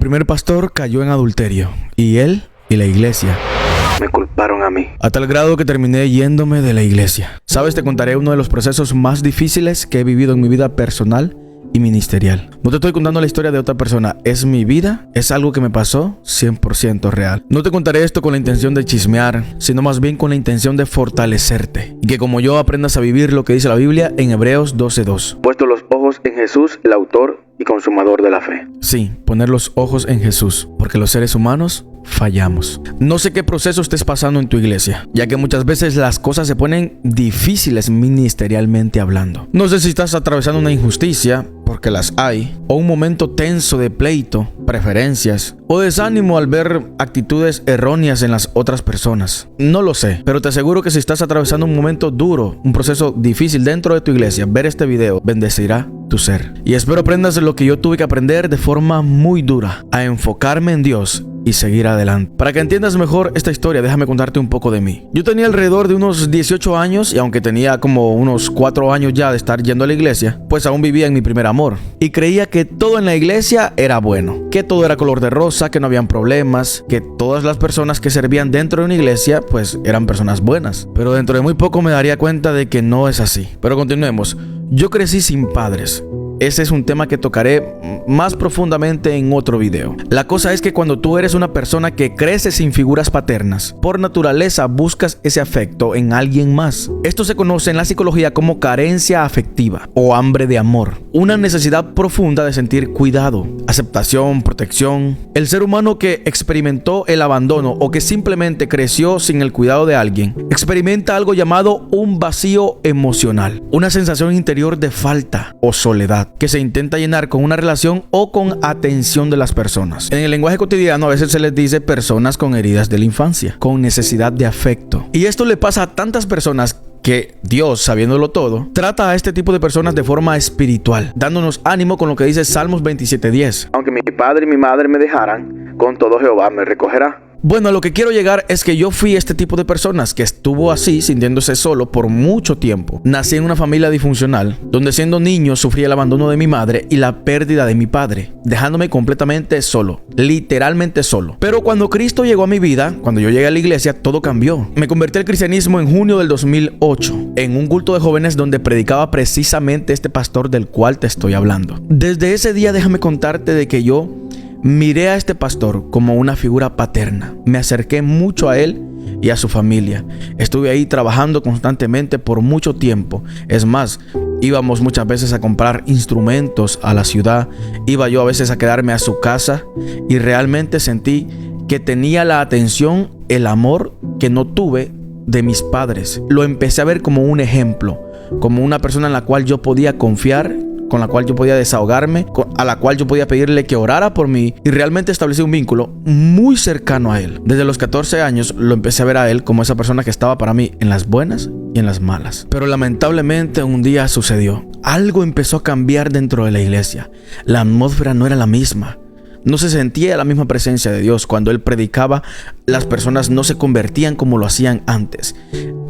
Primer pastor cayó en adulterio, y él y la iglesia me culparon a mí. a tal grado que terminé yéndome de la iglesia. Sabes, te contaré uno de los procesos más difíciles que he vivido en mi vida personal y ministerial. No te estoy contando la historia de otra persona, es mi vida, es algo que me pasó 100% real. No te contaré esto con la intención de chismear, sino más bien con la intención de fortalecerte y que como yo aprendas a vivir lo que dice la Biblia en Hebreos 12:2. Puesto los ojos en Jesús, el autor y consumador de la fe. Sí, poner los ojos en Jesús, porque los seres humanos fallamos. No sé qué proceso estés pasando en tu iglesia, ya que muchas veces las cosas se ponen difíciles ministerialmente hablando. No sé si estás atravesando una injusticia, porque las hay, o un momento tenso de pleito, preferencias, o desánimo al ver actitudes erróneas en las otras personas. No lo sé, pero te aseguro que si estás atravesando un momento duro, un proceso difícil dentro de tu iglesia, ver este video bendecirá tu ser. Y espero aprendas lo que yo tuve que aprender de forma muy dura, a enfocarme en Dios y seguir adelante. Para que entiendas mejor esta historia, déjame contarte un poco de mí. Yo tenía alrededor de unos 18 años y aunque tenía como unos 4 años ya de estar yendo a la iglesia, pues aún vivía en mi primer amor y creía que todo en la iglesia era bueno, que todo era color de rosa, que no habían problemas, que todas las personas que servían dentro de una iglesia pues eran personas buenas. Pero dentro de muy poco me daría cuenta de que no es así. Pero continuemos. Yo crecí sin padres. Ese es un tema que tocaré más profundamente en otro video. La cosa es que cuando tú eres una persona que crece sin figuras paternas, por naturaleza buscas ese afecto en alguien más. Esto se conoce en la psicología como carencia afectiva o hambre de amor. Una necesidad profunda de sentir cuidado, aceptación, protección. El ser humano que experimentó el abandono o que simplemente creció sin el cuidado de alguien, experimenta algo llamado un vacío emocional, una sensación interior de falta o soledad, que se intenta llenar con una relación o con atención de las personas. En el lenguaje cotidiano a veces se les dice personas con heridas de la infancia, con necesidad de afecto. Y esto le pasa a tantas personas que Dios, sabiéndolo todo, trata a este tipo de personas de forma espiritual, dándonos ánimo con lo que dice Salmos 27:10. Aunque mi padre y mi madre me dejaran, con todo Jehová me recogerá. Bueno, a lo que quiero llegar es que yo fui este tipo de personas que estuvo así, sintiéndose solo por mucho tiempo. Nací en una familia disfuncional, donde siendo niño sufrí el abandono de mi madre y la pérdida de mi padre, dejándome completamente solo, literalmente solo. Pero cuando Cristo llegó a mi vida, cuando yo llegué a la iglesia, todo cambió. Me convertí al cristianismo en junio del 2008, en un culto de jóvenes donde predicaba precisamente este pastor del cual te estoy hablando. Desde ese día déjame contarte de que yo miré a este pastor como una figura paterna. Me acerqué mucho a él y a su familia. Estuve ahí trabajando constantemente por mucho tiempo. Es más, íbamos muchas veces a comprar instrumentos a la ciudad. Iba yo a veces a quedarme a su casa y realmente sentí que tenía la atención, el amor que no tuve de mis padres. Lo empecé a ver como un ejemplo, como una persona en la cual yo podía confiar, con la cual yo podía desahogarme, a la cual yo podía pedirle que orara por mí y realmente establecí un vínculo muy cercano a él. Desde los 14 años lo empecé a ver a él como esa persona que estaba para mí en las buenas y en las malas. Pero lamentablemente un día sucedió. Algo empezó a cambiar dentro de la iglesia. La atmósfera no era la misma. No se sentía la misma presencia de Dios. Cuando él predicaba, las personas no se convertían como lo hacían antes.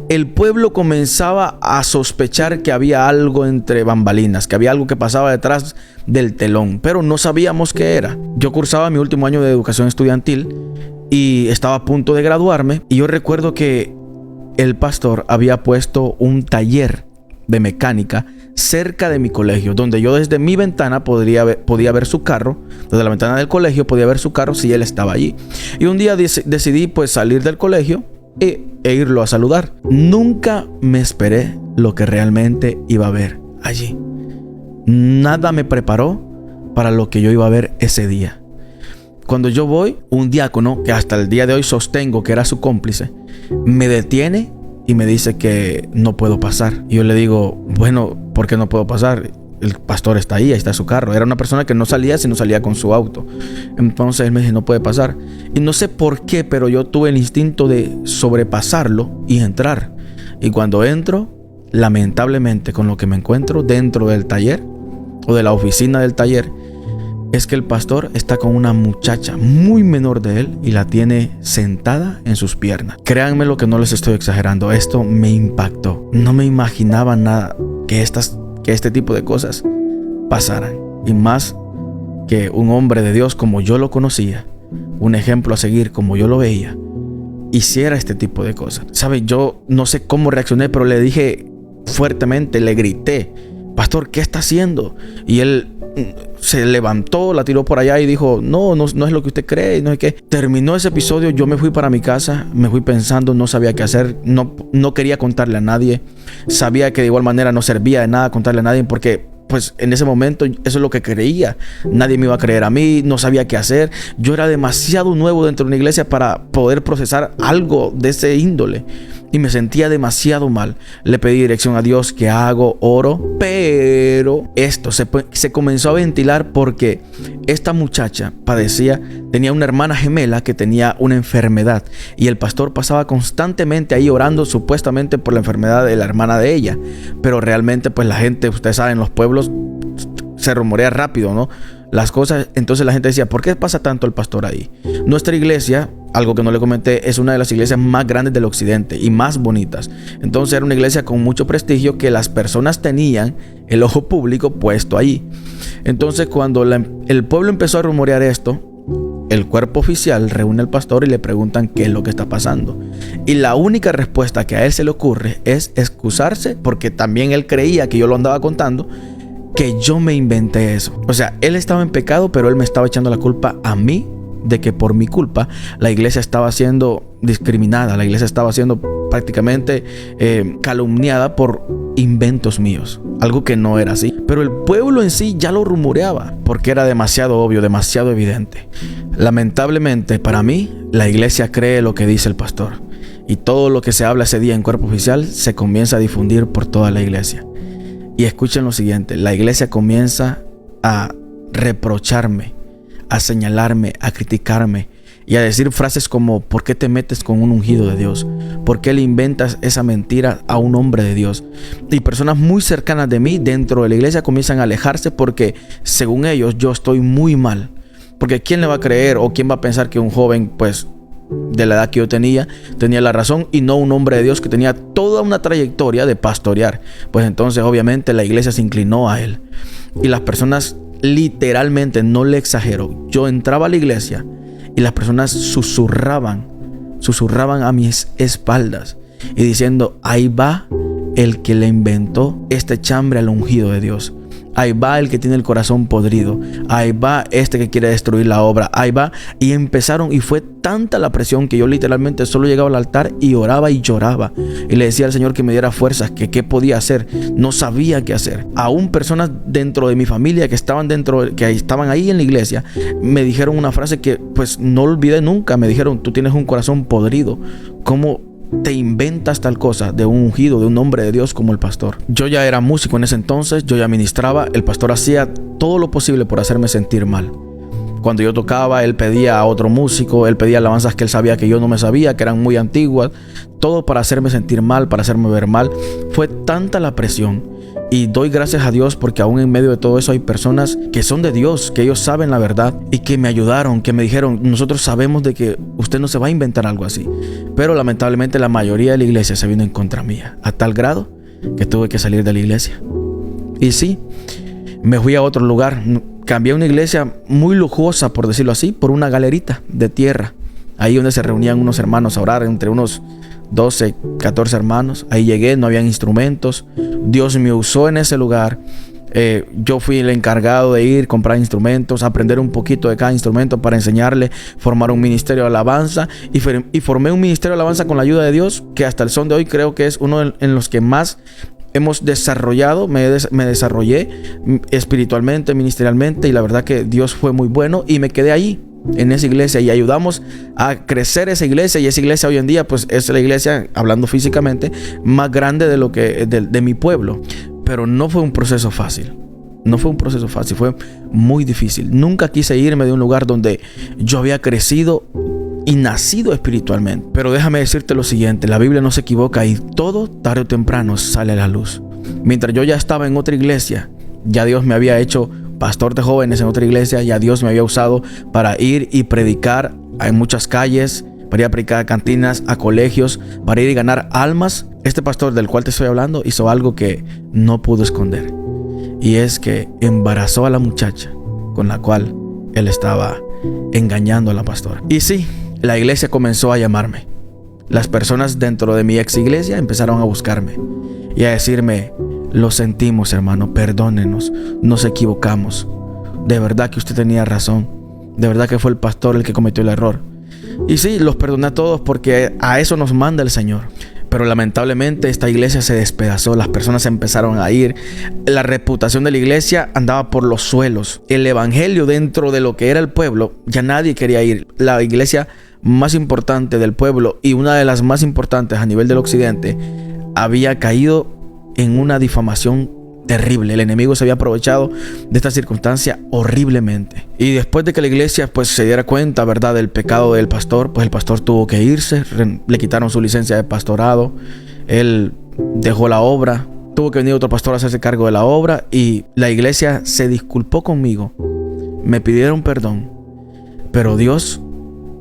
El pueblo comenzaba a sospechar que había algo entre bambalinas, que había algo que pasaba detrás del telón, pero no sabíamos qué era. Yo cursaba mi último año de educación estudiantil y estaba a punto de graduarme, y yo recuerdo que el pastor había puesto un taller de mecánica cerca de mi colegio, donde yo desde mi ventana podía ver su carro. Desde la ventana del colegio podía ver su carro si él estaba allí. Y un día decidí pues salir del colegio e irlo a saludar. Nunca me esperé lo que realmente iba a ver allí. Nada me preparó para lo que yo iba a ver ese día. Cuando yo voy, un diácono, que hasta el día de hoy sostengo que era su cómplice, me detiene y me dice que no puedo pasar. Y yo le digo, bueno, ¿por qué no puedo pasar? El pastor está ahí está su carro. Era una persona que no salía si no salía con su auto. Entonces él me dice, no puede pasar. Y no sé por qué, pero yo tuve el instinto de sobrepasarlo y entrar. Y cuando entro, lamentablemente con lo que me encuentro dentro del taller o de la oficina del taller, es que el pastor está con una muchacha muy menor de él y la tiene sentada en sus piernas. Créanme lo que no les estoy exagerando. Esto me impactó. No me imaginaba nada que este tipo de cosas pasaran. Y más que un hombre de Dios como yo lo conocía, un ejemplo a seguir como yo lo veía, hiciera este tipo de cosas. ¿Sabe? Yo no sé cómo reaccioné, pero le dije fuertemente, le grité: pastor, ¿qué está haciendo? Y él se levantó, la tiró por allá y dijo: no es lo que usted cree, no es que. Terminó ese episodio, yo me fui para mi casa, me fui pensando, no sabía qué hacer, no quería contarle a nadie. Sabía que de igual manera no servía de nada contarle a nadie, porque pues en ese momento eso es lo que creía. Nadie me iba a creer a mí, no sabía qué hacer. Yo era demasiado nuevo dentro de una iglesia para poder procesar algo de ese índole. Y me sentía demasiado mal. Le pedí dirección a Dios, ¿qué hago? Oro. Pero esto se comenzó a ventilar porque esta muchacha tenía una hermana gemela que tenía una enfermedad. Y el pastor pasaba constantemente ahí orando supuestamente por la enfermedad de la hermana de ella. Pero realmente pues la gente, ustedes saben, en los pueblos se rumorea rápido, ¿no? Las cosas. Entonces la gente decía: ¿por qué pasa tanto el pastor ahí? Nuestra iglesia, algo que no le comenté, es una de las iglesias más grandes del occidente y más bonitas. Entonces era una iglesia con mucho prestigio, que las personas tenían el ojo público puesto ahí. Entonces cuando el pueblo empezó a rumorear esto, el cuerpo oficial reúne al pastor y le preguntan qué es lo que está pasando. Y la única respuesta que a él se le ocurre es excusarse, porque también él creía que yo lo andaba contando, que yo me inventé eso. O sea, él estaba en pecado, pero él me estaba echando la culpa a mí de que por mi culpa la iglesia estaba siendo discriminada, la iglesia estaba siendo prácticamente calumniada por inventos míos, algo que no era así. Pero el pueblo en sí ya lo rumoreaba, porque era demasiado obvio, demasiado evidente. Lamentablemente para mí, la iglesia cree lo que dice el pastor, y todo lo que se habla ese día en cuerpo oficial se comienza a difundir por toda la iglesia. Y escuchen lo siguiente: la iglesia comienza a reprocharme, a señalarme, a criticarme y a decir frases como: ¿por qué te metes con un ungido de Dios? ¿Por qué le inventas esa mentira a un hombre de Dios? Y personas muy cercanas de mí dentro de la iglesia comienzan a alejarse porque, según ellos, yo estoy muy mal. Porque ¿quién le va a creer o quién va a pensar que un joven, pues, de la edad que yo tenía la razón, y no un hombre de Dios que tenía toda una trayectoria de pastorear? Pues entonces obviamente la iglesia se inclinó a él. Y las personas, literalmente, no le exagero, yo entraba a la iglesia y las personas susurraban a mis espaldas y diciendo: ahí va el que le inventó este chambre al ungido de Dios. Ahí va el que tiene el corazón podrido. Ahí va este que quiere destruir la obra. Ahí va. Y empezaron, y fue tanta la presión que yo literalmente solo llegaba al altar y oraba y lloraba. Y le decía al Señor que me diera fuerzas, que qué podía hacer. No sabía qué hacer. Aún personas dentro de mi familia que estaban ahí en la iglesia, me dijeron una frase que pues no olvidé nunca. Me dijeron: tú tienes un corazón podrido. ¿Cómo te inventas tal cosa de un ungido, de un hombre de Dios como el pastor? Yo ya era músico en ese entonces, yo ya ministraba. El pastor hacía todo lo posible por hacerme sentir mal. Cuando yo tocaba, él pedía a otro músico, él pedía alabanzas que él sabía que yo no me sabía, que eran muy antiguas, todo para hacerme sentir mal, para hacerme ver mal. Fue tanta la presión, y doy gracias a Dios porque aún en medio de todo eso hay personas que son de Dios, que ellos saben la verdad y que me ayudaron, que me dijeron: nosotros sabemos de que usted no se va a inventar algo así. Pero lamentablemente la mayoría de la iglesia se vino en contra mía, a tal grado que tuve que salir de la iglesia. Y sí, me fui a otro lugar. Cambié una iglesia muy lujosa, por decirlo así, por una galerita de tierra, ahí donde se reunían unos hermanos a orar, entre unos 12, 14 hermanos. Ahí llegué, no habían instrumentos. Dios me usó en ese lugar. Yo fui el encargado de ir, comprar instrumentos, aprender un poquito de cada instrumento para enseñarle, formar un ministerio de alabanza. Y formé un ministerio de alabanza con la ayuda de Dios, que hasta el son de hoy creo que es uno en los que más hemos desarrollado. Me desarrollé espiritualmente, ministerialmente, y la verdad que Dios fue muy bueno, y me quedé ahí en esa iglesia y ayudamos a crecer esa iglesia. Y esa iglesia hoy en día pues es la iglesia, hablando físicamente, más grande de mi pueblo. Pero no fue un proceso fácil. No fue un proceso fácil, fue muy difícil. Nunca quise irme de un lugar donde yo había crecido y nacido espiritualmente. Pero déjame decirte lo siguiente: la Biblia no se equivoca, y todo tarde o temprano sale a la luz. Mientras yo ya estaba en otra iglesia, ya Dios me había hecho pastor de jóvenes en otra iglesia, ya Dios me había usado para ir y predicar en muchas calles, para ir a predicar a cantinas, a colegios, para ir y ganar almas. Este pastor del cual te estoy hablando hizo algo que no pudo esconder, y es que embarazó a la muchacha con la cual él estaba engañando a la pastora. Y sí, la iglesia comenzó a llamarme. Las personas dentro de mi ex iglesia empezaron a buscarme y a decirme: lo sentimos, hermano, perdónenos, nos equivocamos. De verdad que usted tenía razón. De verdad que fue el pastor el que cometió el error. Y sí, los perdoné a todos porque a eso nos manda el Señor. Pero lamentablemente esta iglesia se despedazó, las personas empezaron a ir, la reputación de la iglesia andaba por los suelos. El evangelio dentro de lo que era el pueblo, ya nadie quería ir. La iglesia más importante del pueblo y una de las más importantes a nivel del occidente había caído en una difamación terrible. El enemigo se había aprovechado de esta circunstancia horriblemente. Y después de que la iglesia pues se diera cuenta, ¿verdad?, del pecado del pastor, pues el pastor tuvo que irse, le quitaron su licencia de pastorado, él dejó la obra, tuvo que venir otro pastor a hacerse cargo de la obra y la iglesia se disculpó conmigo, me pidieron perdón, pero Dios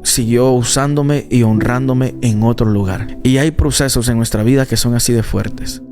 siguió usándome y honrándome en otro lugar. Y hay procesos en nuestra vida que son así de fuertes.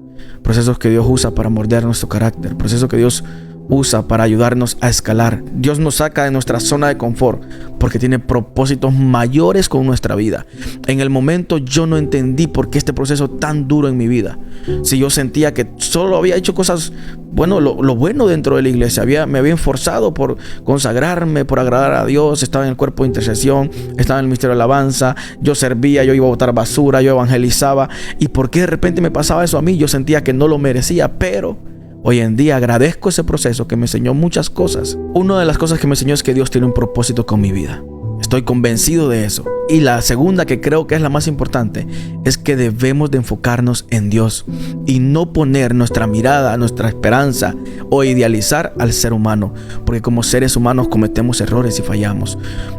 Procesos que Dios usa para moldear nuestro carácter. Procesos que Dios usa para ayudarnos a escalar. Dios nos saca de nuestra zona de confort porque tiene propósitos mayores con nuestra vida. En el momento yo no entendí por qué este proceso tan duro en mi vida. Si yo sentía que solo había hecho cosas, bueno, lo bueno dentro de la iglesia. Me había esforzado por consagrarme, por agradar a Dios. Estaba en el cuerpo de intercesión, estaba en el ministerio de alabanza. Yo servía, yo iba a botar basura, yo evangelizaba. ¿Y por qué de repente me pasaba eso a mí? Yo sentía que no lo merecía, pero hoy en día agradezco ese proceso que me enseñó muchas cosas. Una de las cosas que me enseñó es que Dios tiene un propósito con mi vida. Estoy convencido de eso. Y la segunda, que creo que es la más importante, es que debemos de enfocarnos en Dios y no poner nuestra mirada, nuestra esperanza o idealizar al ser humano, porque como seres humanos cometemos errores y fallamos.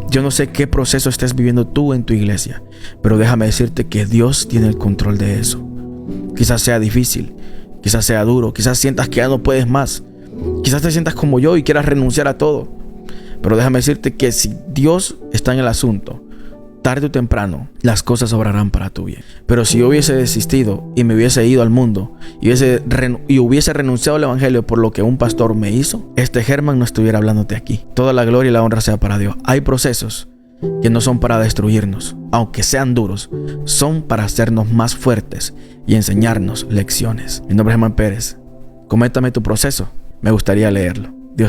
Yo no sé qué proceso estés viviendo tú en tu iglesia, pero déjame decirte que Dios tiene el control de eso. Quizás sea difícil, quizás sea duro, quizás sientas que ya no puedes más, quizás te sientas como yo y quieras renunciar a todo, pero déjame decirte que si Dios está en el asunto, tarde o temprano las cosas obrarán para tu bien. Pero si yo hubiese desistido y me hubiese ido al mundo y hubiese renunciado al evangelio por lo que un pastor me hizo, Germán no estuviera hablándote aquí. Toda la gloria y la honra sea para Dios. Hay procesos que no son para destruirnos, aunque sean duros, son para hacernos más fuertes y enseñarnos lecciones. Mi nombre es Germán Pérez. Coméntame tu proceso, me gustaría leerlo.